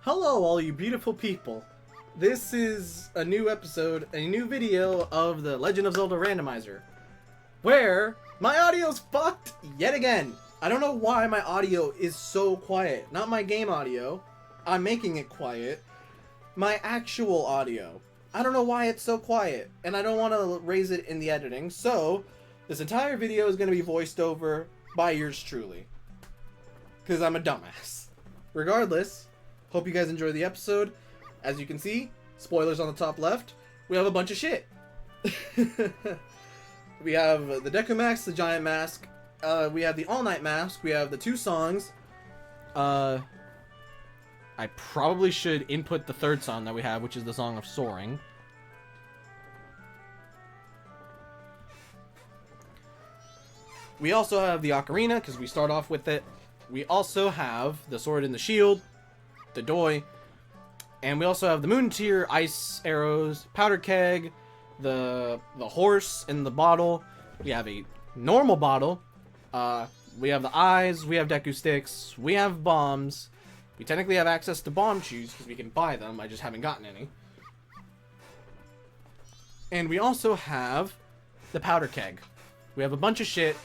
Hello, all you beautiful people. This is a new episode, a new video of the Legend of Zelda Randomizer, where my audio's fucked yet again. I don't know why my audio is so quiet. Not my game audio. I'm making it quiet. My actual audio. I don't know why it's so quiet, and I don't want to raise it in the editing, so this entire video is going to be voiced over by yours truly. Because I'm a dumbass. Regardless, hope you guys enjoy the episode. As you can see, spoilers on the top left, we have a bunch of shit. We have the Deku Mask, the Giant Mask, we have the All Night Mask, we have the 2 songs. I probably should input the 3rd song that we have, which is the Song of Soaring. We also have the Ocarina, because we start off with it. We also have the Sword and the Shield, the Doi, and we also have the Moon Tear, Ice Arrows, Powder Keg, the horse in the bottle. We have a normal bottle. We have the eyes, we have Deku Sticks, we have bombs. We technically have access to bomb shoes because we can buy them. I just haven't gotten any. And we also have the Powder Keg. We have a bunch of shit.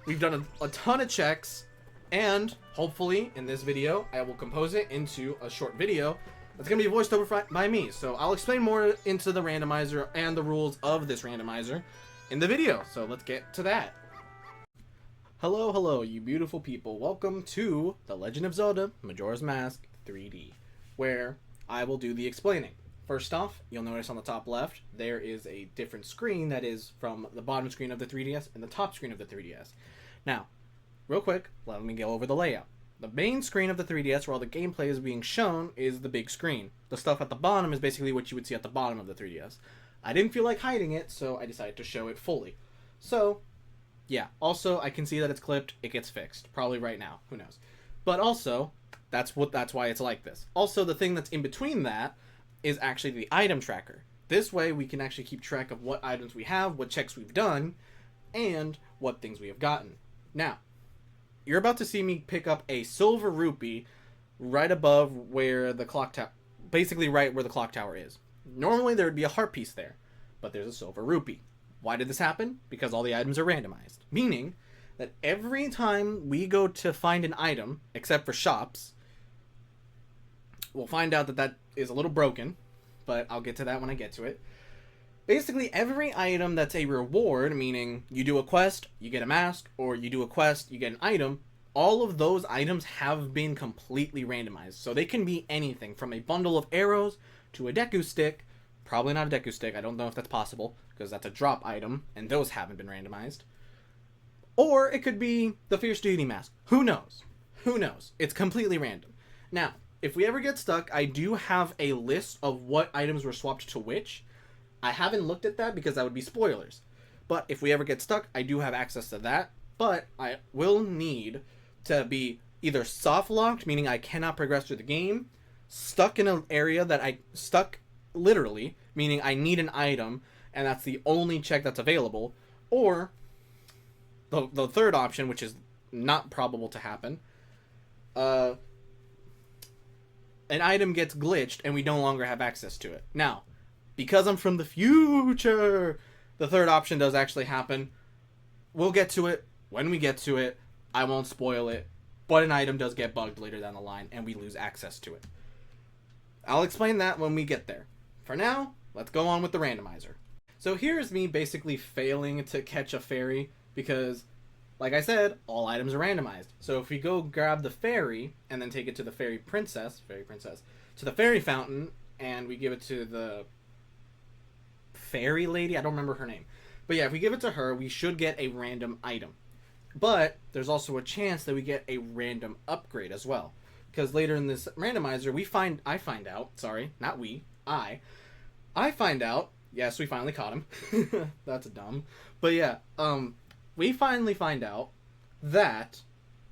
We've done a ton of checks. And hopefully in this video, I will compose it into a short video that's going to be voiced over by me. So I'll explain more into the randomizer and the rules of this randomizer in the video. So let's get to that. Hello, you beautiful people. Welcome to The Legend of Zelda Majora's Mask 3D, where I will do the explaining. First off, you'll notice on the top left, there is a different screen that is from the bottom screen of the 3DS and the top screen of the 3DS. Now, real quick, let me go over the layout. The main screen of the 3DS, where all the gameplay is being shown, is the big screen. The stuff at the bottom is basically what you would see at the bottom of the 3DS. I didn't feel like hiding it, so I decided to show it fully. So, yeah. Also, I can see that it's clipped. It gets fixed. Probably right now. Who knows? But also, that's why it's like this. Also, the thing that's in between that is actually the item tracker. This way, we can actually keep track of what items we have, what checks we've done, and what things we have gotten. Now, you're about to see me pick up a silver rupee right above where the clock tower, basically right where the clock tower is. Normally there would be a heart piece there, but there's a silver rupee. Why did this happen? Because all the items are randomized. Meaning that every time we go to find an item, except for shops, we'll find out that that is a little broken, but I'll get to that when I get to it. Basically, every item that's a reward, meaning you do a quest, you get a mask, or you do a quest, you get an item, all of those items have been completely randomized. So they can be anything from a bundle of arrows to a Deku Stick. Probably not a Deku Stick, I don't know if that's possible, because that's a drop item, and those haven't been randomized. Or it could be the Fierce Deity Mask. Who knows? Who knows? It's completely random. Now, if we ever get stuck, I do have a list of what items were swapped to which. I haven't looked at that because that would be spoilers. But if we ever get stuck, I do have access to that. But I will need to be either soft locked, meaning I cannot progress through the game, stuck in an area that stuck literally, meaning I need an item, and that's the only check that's available, or the third option, which is not probable to happen, an item gets glitched and we no longer have access to it. Now, because I'm from the future, the third option does actually happen. We'll get to it when we get to it. I won't spoil it, but an item does get bugged later down the line and we lose access to it. I'll explain that when we get there. For now, let's go on with the randomizer. So here's me basically failing to catch a fairy because, like I said, all items are randomized. So if we go grab the fairy and then take it to the fairy princess, to the fairy fountain, and we give it to the fairy lady, I don't remember her name, but yeah, if we give it to her, we should get a random item. But there's also a chance that we get a random upgrade as well, because later in this randomizer I find out, yes, we finally caught him. That's dumb. But yeah, we finally find out that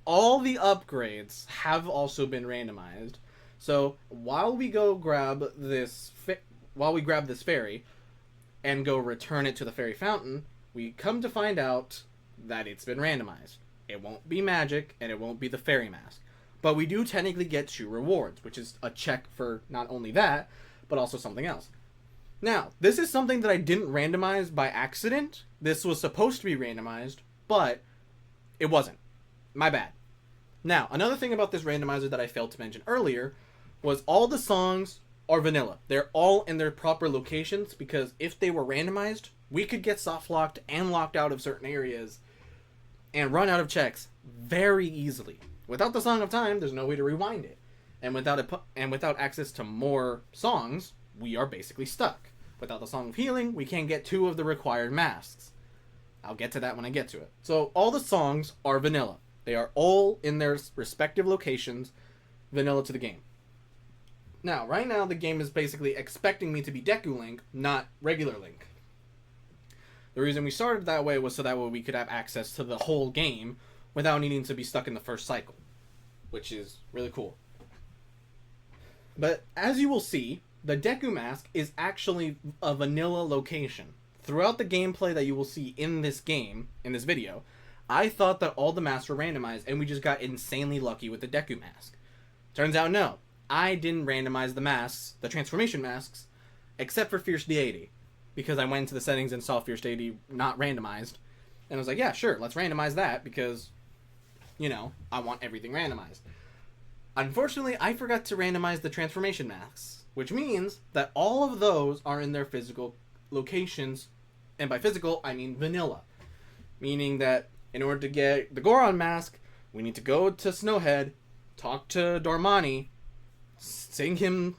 all the upgrades have also been randomized. So while we grab this fairy and go return it to the fairy fountain, we come to find out that it's been randomized. It won't be magic, and it won't be the fairy mask. But we do technically get 2 rewards, which is a check for not only that, but also something else. Now, this is something that I didn't randomize by accident. This was supposed to be randomized, but it wasn't. My bad. Now, another thing about this randomizer that I failed to mention earlier was all the songs are vanilla. They're all in their proper locations, because if they were randomized, we could get soft locked and locked out of certain areas and run out of checks very easily. Without the Song of Time, there's no way to rewind it. And without access to more songs, we are basically stuck. Without the Song of Healing, we can't get 2 of the required masks. I'll get to that when I get to it. So all the songs are vanilla. They are all in their respective locations, vanilla to the game. Now, right now, the game is basically expecting me to be Deku Link, not regular Link. The reason we started that way was so that way we could have access to the whole game without needing to be stuck in the first cycle, which is really cool. But as you will see, the Deku mask is actually a vanilla location. Throughout the gameplay that you will see in this game, in this video, I thought that all the masks were randomized and we just got insanely lucky with the Deku mask. Turns out no. I didn't randomize the masks, the transformation masks, except for Fierce Deity, because I went into the settings and saw Fierce Deity not randomized, and I was like, yeah, sure, let's randomize that, because, you know, I want everything randomized. Unfortunately, I forgot to randomize the transformation masks, which means that all of those are in their physical locations, and by physical, I mean vanilla. Meaning that in order to get the Goron mask, we need to go to Snowhead, talk to Dormani, sing him,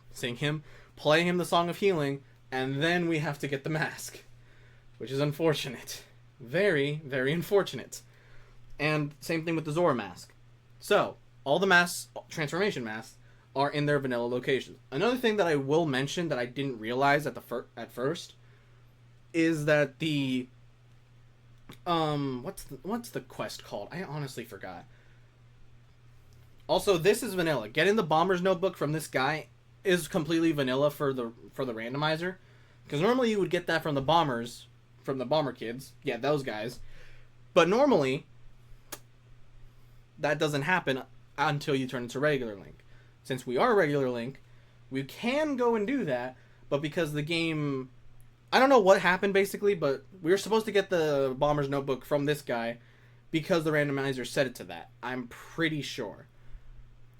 play him the Song of Healing, and then we have to get the mask. Which is unfortunate. Very, very unfortunate. And same thing with the Zora mask. So, all the masks, transformation masks, are in their vanilla locations. Another thing that I will mention that I didn't realize at first is that the what's the quest called? I honestly forgot. Also, this is vanilla. Getting the Bomber's Notebook from this guy is completely vanilla for the randomizer, because normally you would get that from the bombers, from the bomber kids. Yeah, those guys. But normally that doesn't happen until you turn into regular Link. Since we are regular Link, we can go and do that, but because the game, I don't know what happened basically, but we were supposed to get the Bomber's Notebook from this guy because the randomizer set it to that. I'm pretty sure.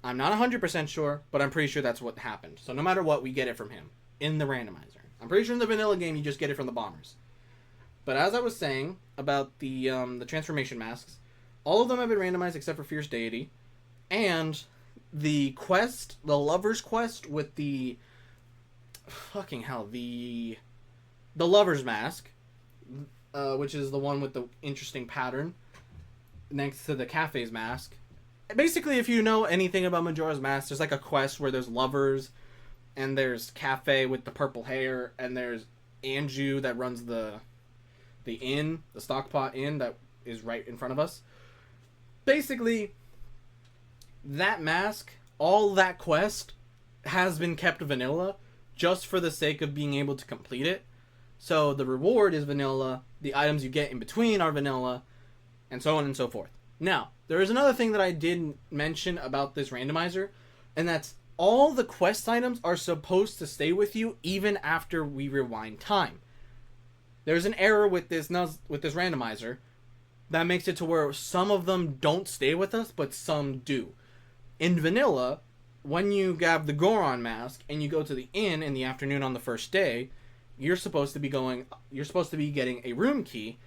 I'm not 100% sure, but I'm pretty sure that's what happened. So no matter what, we get it from him in the randomizer. I'm pretty sure in the vanilla game you just get it from the bombers. But as I was saying about the transformation masks, all of them have been randomized except for Fierce Deity, and the quest, the Lover's Quest with the the Lover's Mask, which is the one with the interesting pattern next to the Cafe's mask. Basically, if you know anything about Majora's Mask, there's like a quest where there's lovers, and there's Cafe with the purple hair, and there's Anju that runs the inn, the Stockpot Inn that is right in front of us. Basically, that mask, all that quest, has been kept vanilla just for the sake of being able to complete it. So the reward is vanilla, the items you get in between are vanilla, and so on and so forth. Now, there is another thing that I didn't mention about this randomizer, and that's all the quest items are supposed to stay with you even after we rewind time. There's an error with this randomizer that makes it to where some of them don't stay with us, but some do. In vanilla, when you grab the Goron mask and you go to the inn in the afternoon on the first day, you're supposed to be getting a room key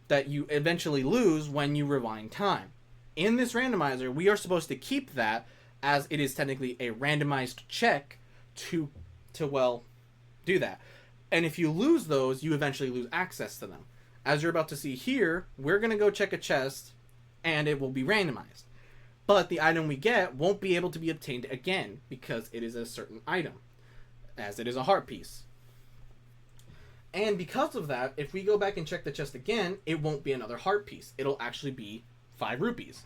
that you eventually lose when you rewind time. In this randomizer, we are supposed to keep that, as it is technically a randomized check to do that. And if you lose those, you eventually lose access to them. As you're about to see here, we're going to go check a chest, and it will be randomized. But the item we get won't be able to be obtained again, because it is a certain item, as it is a heart piece. And because of that, if we go back and check the chest again, it won't be another heart piece. It'll actually be 5 rupees.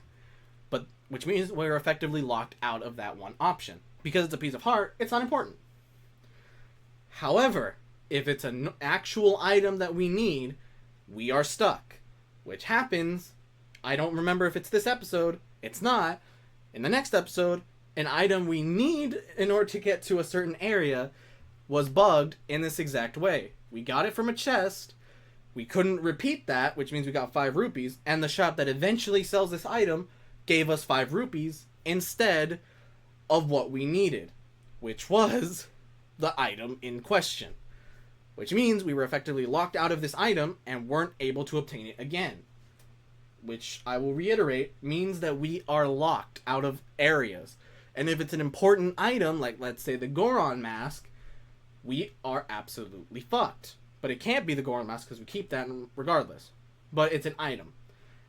But which means we're effectively locked out of that one option. Because it's a piece of heart, it's not important. However, if it's an actual item that we need, we are stuck. Which happens, I don't remember if it's this episode, it's not. In the next episode, an item we need in order to get to a certain area was bugged in this exact way. We got it from a chest, we couldn't repeat that, which means we got 5 rupees, and the shop that eventually sells this item gave us 5 rupees instead of what we needed, which was the item in question. Which means we were effectively locked out of this item and weren't able to obtain it again. Which, I will reiterate, means that we are locked out of areas. And if it's an important item, like let's say the Goron mask, we are absolutely fucked. But it can't be the Goron mask because we keep that regardless. But it's an item.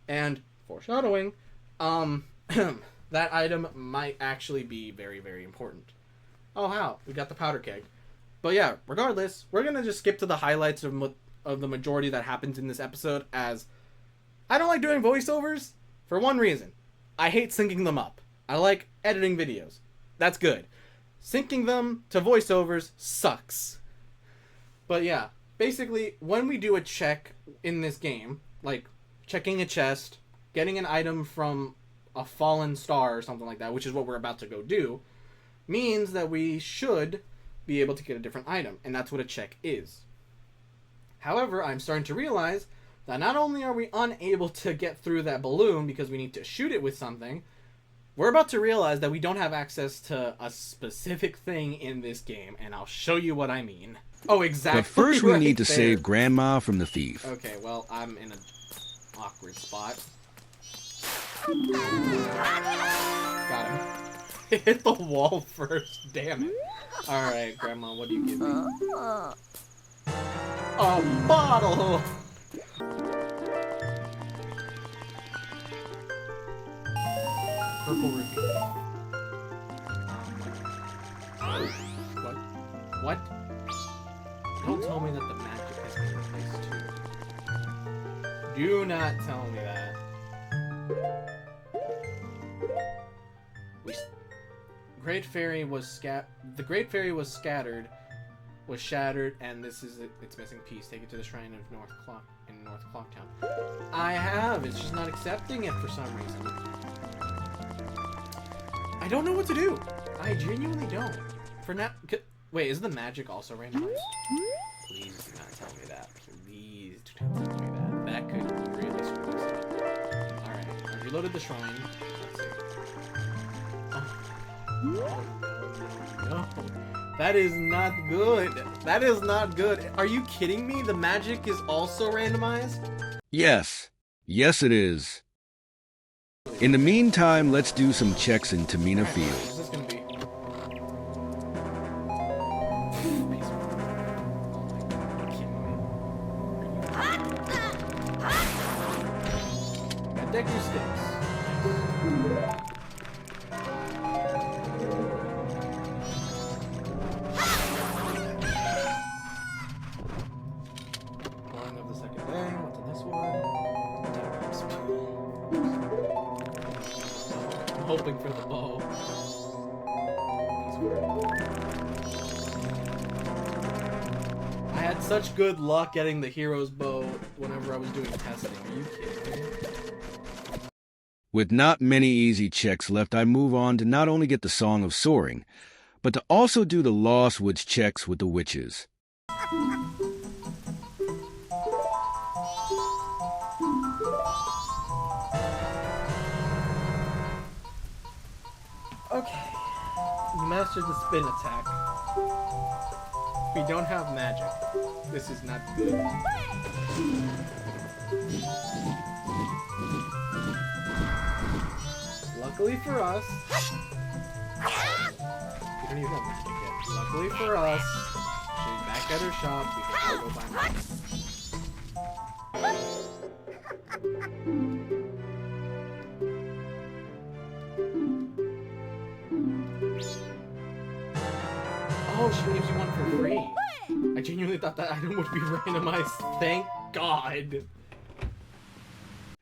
And, foreshadowing, that item might actually be very, very important. Oh, how? We got the powder keg. But yeah, regardless, we're going to just skip to the highlights of the majority that happens in this episode, as I don't like doing voiceovers for one reason. I hate syncing them up. I like editing videos. That's good. Syncing them to voiceovers sucks. But yeah, basically, when we do a check in this game, like checking a chest, getting an item from a fallen star or something like that, which is what we're about to go do, means that we should be able to get a different item, and that's what a check is. However, I'm starting to realize that not only are we unable to get through that balloon because we need to shoot it with something, we're about to realize that we don't have access to a specific thing in this game, and I'll show you what I mean. Oh, exactly. But first we right need to there. save Grandma from the thief. Okay, well, I'm in an awkward spot. Got him. Hit the wall first, damn it. Alright, Grandma, what do you give me? A bottle! Purple rupee. What? What? Don't tell me that the magic has been replaced too. Do not tell me that. The Great Fairy was shattered, and this is its missing piece. Take it to the shrine of North Clocktown. I have. It's just not accepting it for some reason. I don't know what to do. I genuinely don't. For now, wait, is the magic also randomized? Please do not tell me that. Please do not tell me that. That could really screw us up. All right, I've reloaded the shrine. Let's see. Oh, no. That is not good. That is not good. Are you kidding me? The magic is also randomized? Yes. Yes, it is. In the meantime, let's do some checks in Tamina What Field. is this gonna be? Deck your sticks. Morning of the second day. What's in this one? I'm hoping for the bow. I had such good luck getting the hero's bow whenever I was doing testing. Are you kidding me? With not many easy checks left, I move on to not only get the Song of Soaring, but to also do the Lost Woods checks with the witches. Okay. You mastered the spin attack. We don't have magic. This is not good. Luckily for us, we don't even have magic yet. Luckily for us, she's back at her shop. We can go buy magic. Oh, she gives you one for free. I genuinely thought that item would be randomized. Thank God.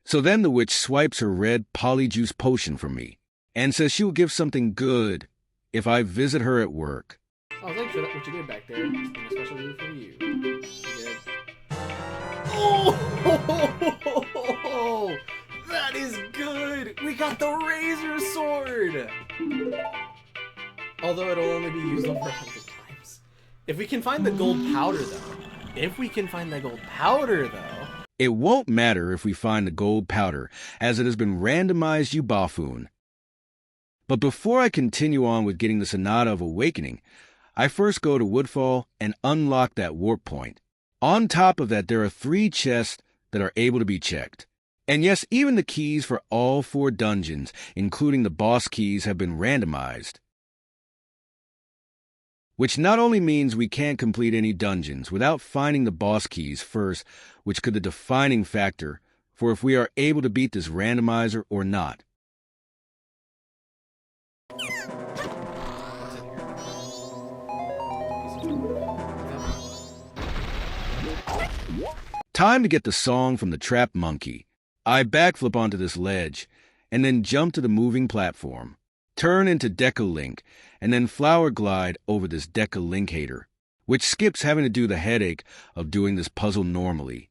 So then the witch swipes her red polyjuice potion from me and says she will give something good if I visit her at work. Oh, thanks for that, what you did back there. And a special dude for you. You did. Oh! That is good! We got the razor sword! Although it'll only be used over 100 times. If we can find the gold powder, though. It won't matter if we find the gold powder, as it has been randomized, you buffoon. But before I continue on with getting the Sonata of Awakening, I first go to Woodfall and unlock that warp point. On top of that, there are 3 chests that are able to be checked. And yes, even the keys for all 4 dungeons, including the boss keys, have been randomized. Which not only means we can't complete any dungeons without finding the boss keys first, which could be the defining factor for if we are able to beat this randomizer or not. Time to get the song from the Trap Monkey. I backflip onto this ledge, and then jump to the moving platform, turn into Deca Link, and then flower glide over this Deca Link hater, which skips having to do the headache of doing this puzzle normally.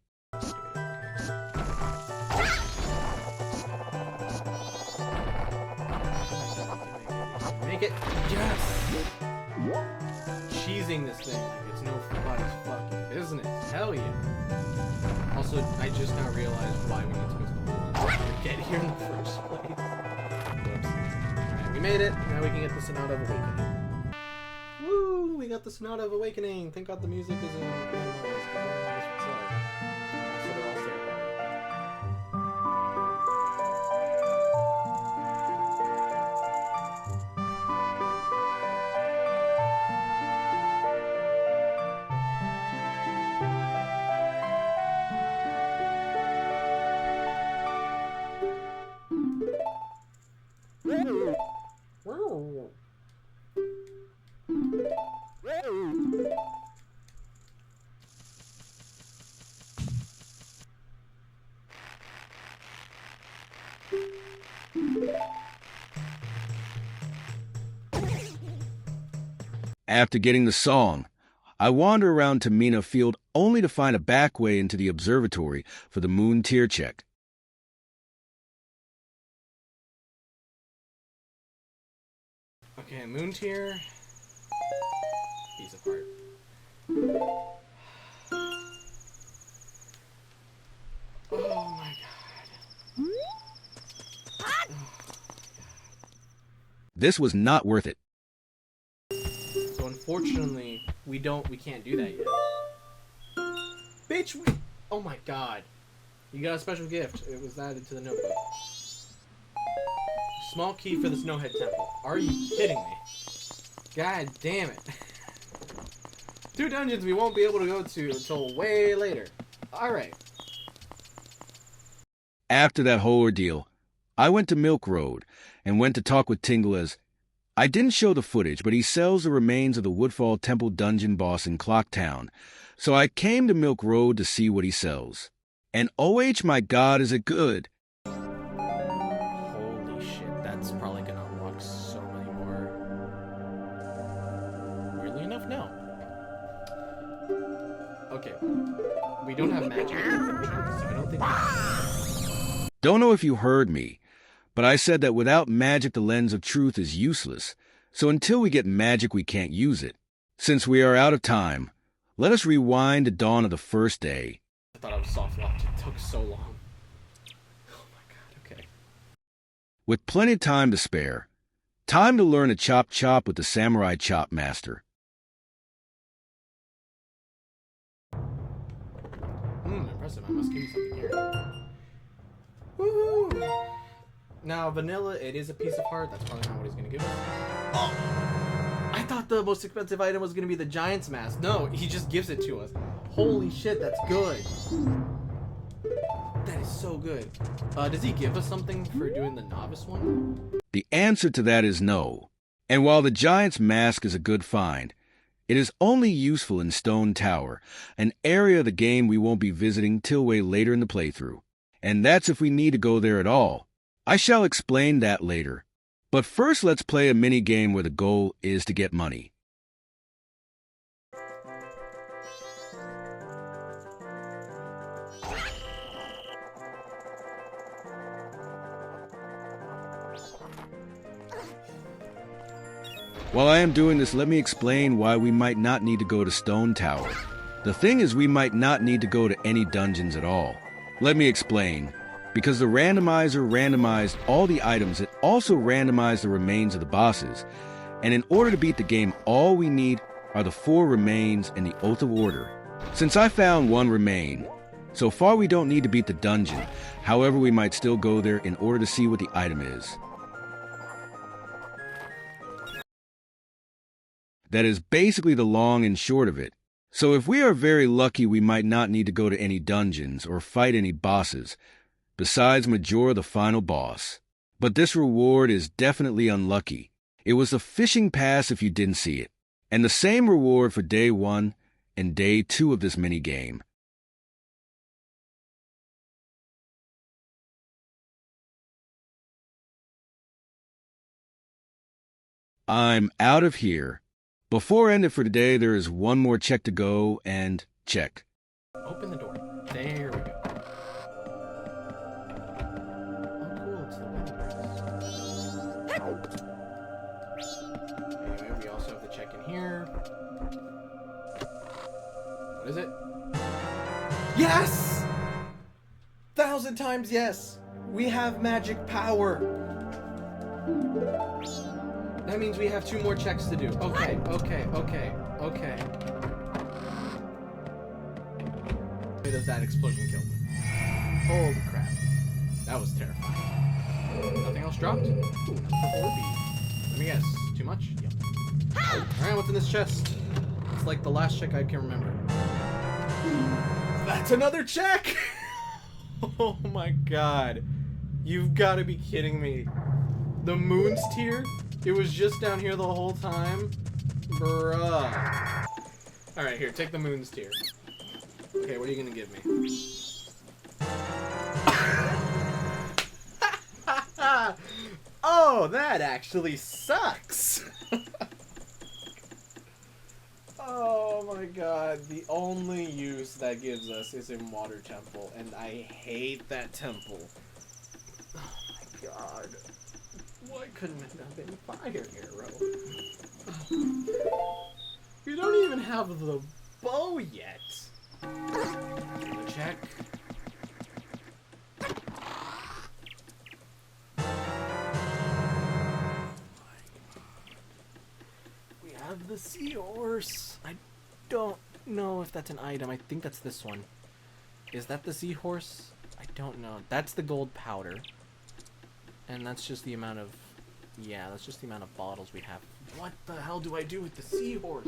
Make it. Yes! Cheesing this thing like it's nobody's fucking business. Hell yeah. Also, I just now realized why we need to go to the hole to get here in the first place. Whoops. Alright, we made it. Now we can get the Sonata of Awakening. Woo! We got the Sonata of Awakening. Thank God the music is in. After getting the song, I wander around Tamina Field only to find a back way into the observatory for the moon tier check. Okay, moon tier. Piece of heart. Oh my god. This was not worth it. So unfortunately, we can't do that yet. Bitch, oh my god. You got a special gift. It was added to the notebook. Small key for the Snowhead Temple. Are you kidding me? God damn it. 2 dungeons we won't be able to go to until way later. Alright. After that whole ordeal, I went to Milk Road and went to talk with Tingle as I didn't show the footage, but he sells the remains of the Woodfall Temple dungeon boss in Clocktown, so I came to Milk Road to see what he sells. And OH, my god, is it good! Holy shit, that's probably gonna unlock so many more. Weirdly enough, no. Okay. We don't have magic, so I don't think Don't know if you heard me, but I said that without magic the lens of truth is useless, so until we get magic we can't use it. Since we are out of time, let us rewind to dawn of the first day. I thought I was soft locked. It took so long. Oh my god, okay. With plenty of time to spare, time to learn to chop chop with the Samurai Chop Master. Impressive. I must give you something here. Woohoo! Now, vanilla, it is a piece of heart. That's probably not what he's going to give us. Oh! I thought the most expensive item was going to be the Giant's Mask. No, he just gives it to us. Holy shit, that's good. That is so good. Does he give us something for doing the novice one? The answer to that is no. And while the Giant's Mask is a good find, it is only useful in Stone Tower, an area of the game we won't be visiting till way later in the playthrough. And that's if we need to go there at all. I shall explain that later. But first let's play a mini-game where the goal is to get money. While I am doing this, let me explain why we might not need to go to Stone Tower. The thing is, we might not need to go to any dungeons at all. Let me explain. Because the randomizer randomized all the items, it also randomized the remains of the bosses. And in order to beat the game, all we need are the 4 remains and the Oath of Order. Since I found 1 remain, so far we don't need to beat the dungeon. However, we might still go there in order to see what the item is. That is basically the long and short of it. So if we are very lucky, we might not need to go to any dungeons or fight any bosses, besides Majora, the final boss. But this reward is definitely unlucky. It was a fishing pass if you didn't see it, and the same reward for day 1 and day 2 of this minigame. I'm out of here. Before I end it for today, there is one more check to go, and check. Open the door. There we go. Oh, cool. It's the wind. Anyway, we also have the check in here. What is it? Yes! 1,000 times yes! We have magic power! That means we have 2 more checks to do. Okay. That explosion killed me. Holy crap. That was terrifying. Nothing else dropped? Ooh, another purple rupee. Let me guess. Too much? Yep. Alright, what's in this chest? It's like the last check I can remember. That's another check! Oh my god. You've got to be kidding me. The moon's tier? It was just down here the whole time? Bruh. Alright, here, take the moon's tier. Okay, what are you gonna give me? Oh, that actually sucks! Oh my god, the only use that gives us is in Water Temple, and I hate that temple. Oh my god. Why couldn't it have been Fire Arrow? We don't even have the bow yet. Check. We have the seahorse. I don't know if that's an item. I think that's this one. Is that the seahorse? I don't know. That's the gold powder. And that's just the amount of... Yeah, that's just the amount of bottles we have. What the hell do I do with the seahorse?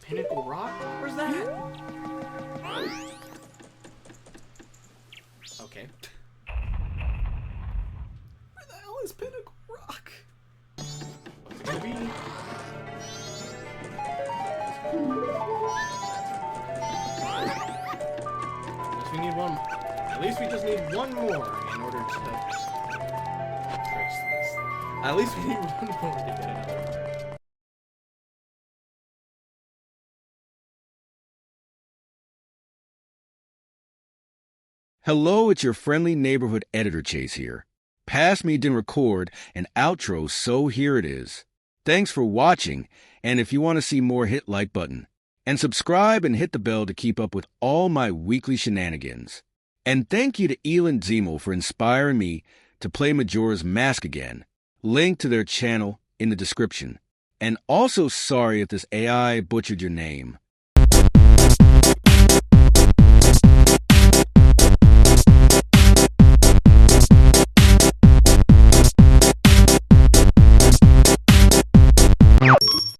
Pinnacle Rock? Where's that? Okay. Where the hell is Pinnacle Rock? What's it gonna be? At least we need one. At least we just need one more in order to... At least we need one more to get another. Hello, it's your friendly neighborhood editor Chase here. Past Me Didn't Record an outro, so here it is. Thanks for watching, and if you want to see more, hit like button. And subscribe and hit the bell to keep up with all my weekly shenanigans. And thank you to Elant Dzemael for inspiring me to play Majora's Mask again. Link to their channel in the description. And also sorry if this AI butchered your name.